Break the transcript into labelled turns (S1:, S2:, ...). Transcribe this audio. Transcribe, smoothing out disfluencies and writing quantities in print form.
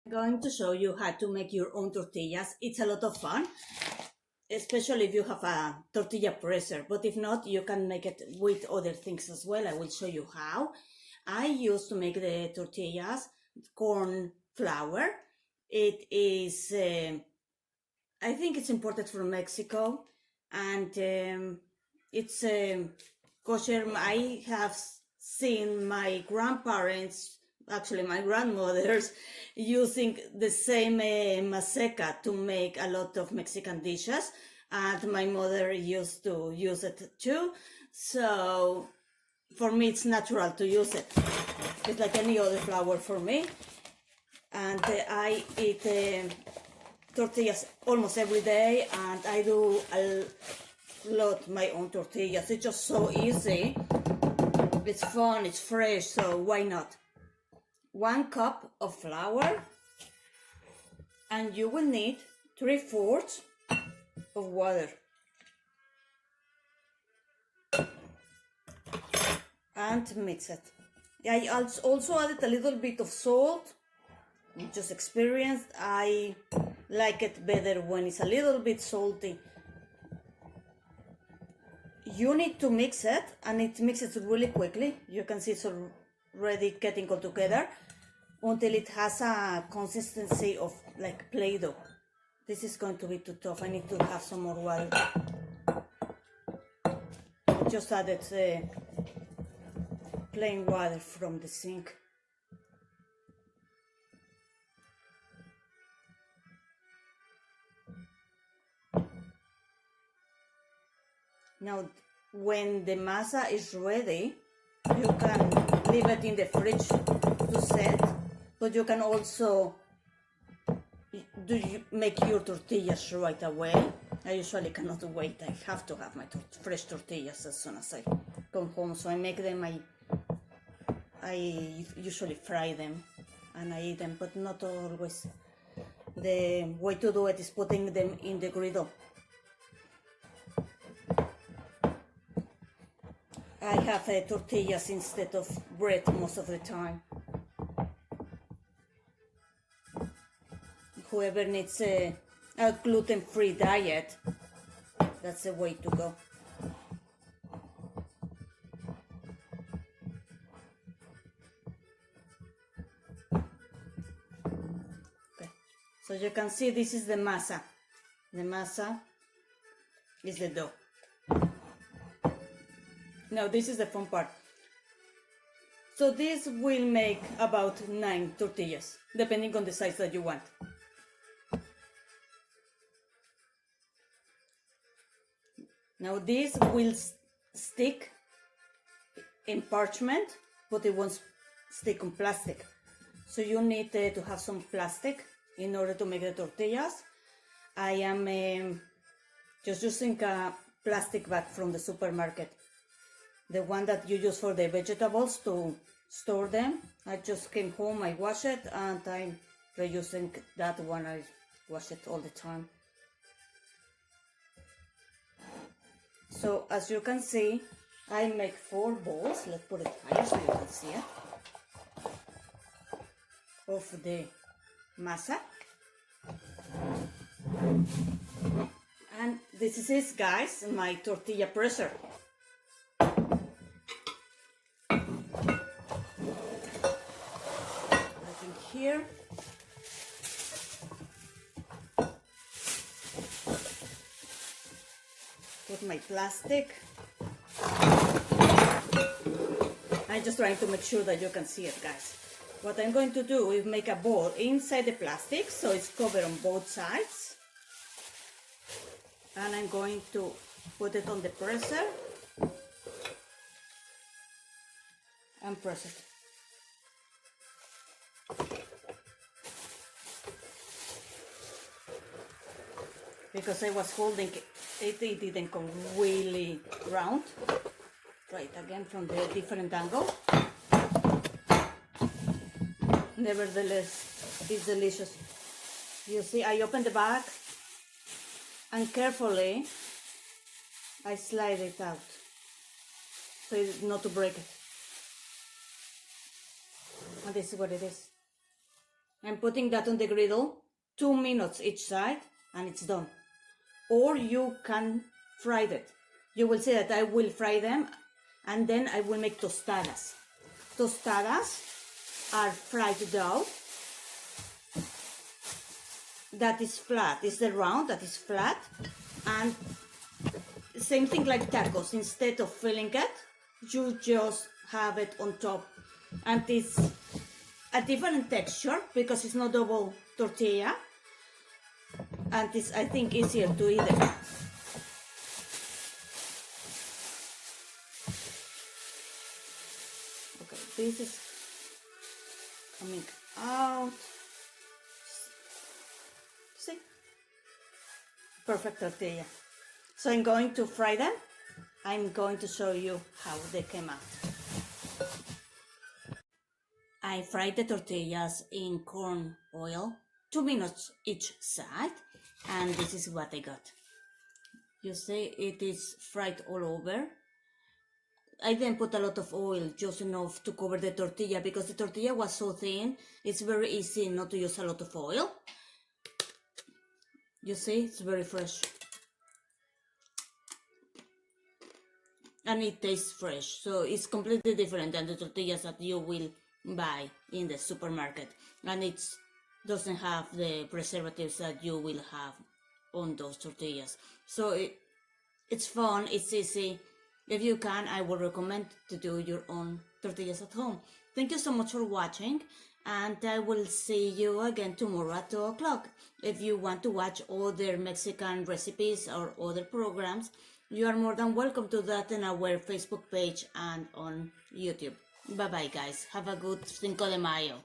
S1: Going to show you how to make your own tortillas. It's a lot of fun, especially if you have a tortilla presser, but if not, you can make it with other things as well. I will show you how. I used to make the tortillas corn flour. It is I think it's imported from Mexico, and it's kosher. I have seen my grandparents, actually my grandmothers, using the same maseca to make a lot of Mexican dishes, and my mother used to use it too. So for me, it's natural to use it. It's like any other flour for me, and I eat tortillas almost every day, and I do a lot my own tortillas. It's just so easy. It's fun, it's fresh, so why not? 1 cup of flour, and you will need 3/4 of water. And mix it. I also added a little bit of salt. Just experienced. I like it better when it's a little bit salty. You need to mix it, and it mixes really quickly. You can see it's already getting all together until it has a consistency of like Play-Doh. This is going to be too tough. I need to have some more water. I just added plain water from the sink. Now, when the masa is ready, you can leave it in the fridge to set, but you can also make your tortillas right away. I usually cannot wait. I have to have my fresh tortillas as soon as I come home, so I make them. I usually fry them and I eat them, but not always. The way to do it is putting them in the griddle. I have tortillas instead of bread most of the time. Whoever needs a gluten-free diet, that's the way to go. Okay. So you can see this is the masa. The masa is the dough. Now this is the fun part. So this will make about 9 tortillas, depending on the size that you want. Now this will stick in parchment, but it won't stick on plastic. So you need to have some plastic in order to make the tortillas. I am just using a plastic bag from the supermarket. The one that you use for the vegetables to store them. I just came home, I wash it, and I'm reusing that one. I wash it all the time. So as you can see, I make 4 balls. Let's put it higher so you can see it. Of the masa. And this is, guys, my tortilla presser. Here. Put my plastic. I'm just trying to make sure that you can see it, guys. What I'm going to do is make a ball inside the plastic so it's covered on both sides. And I'm going to put it on the presser and press it. Because I was holding it, it didn't come really round. Try it again from the different angle. Nevertheless, it's delicious. You see, I open the bag and carefully I slide it out so not to break it. And this is what it is. I'm putting that on the griddle, 2 minutes each side, and it's done. Or you can fry it. You will see that I will fry them, and then I will make tostadas. Tostadas are fried dough that is flat. It's the round that is flat, and same thing like tacos. Instead of filling it, you just have it on top, and it's a different texture because it's not double tortilla, and it's, I think, easier to eat it. Okay, this is coming out. See? Perfect tortilla. So I'm going to fry them. I'm going to show you how they came out. I fried the tortillas in corn oil, 2 minutes each side, and this is what I got. You see, it is fried all over. I didn't put a lot of oil, just enough to cover the tortilla, because the tortilla was so thin, it's very easy not to use a lot of oil. You see, it's very fresh. And it tastes fresh, so it's completely different than the tortillas that you will buy in the supermarket, and it doesn't have the preservatives that you will have on those tortillas. So it's fun, it's easy. If you can, I would recommend to do your own tortillas at home. Thank you so much for watching, and I will see you again tomorrow at 2 o'clock. If you want to watch other Mexican recipes or other programs, you are more than welcome to that on our Facebook page and on YouTube. Bye bye guys. Have a good Cinco de Mayo.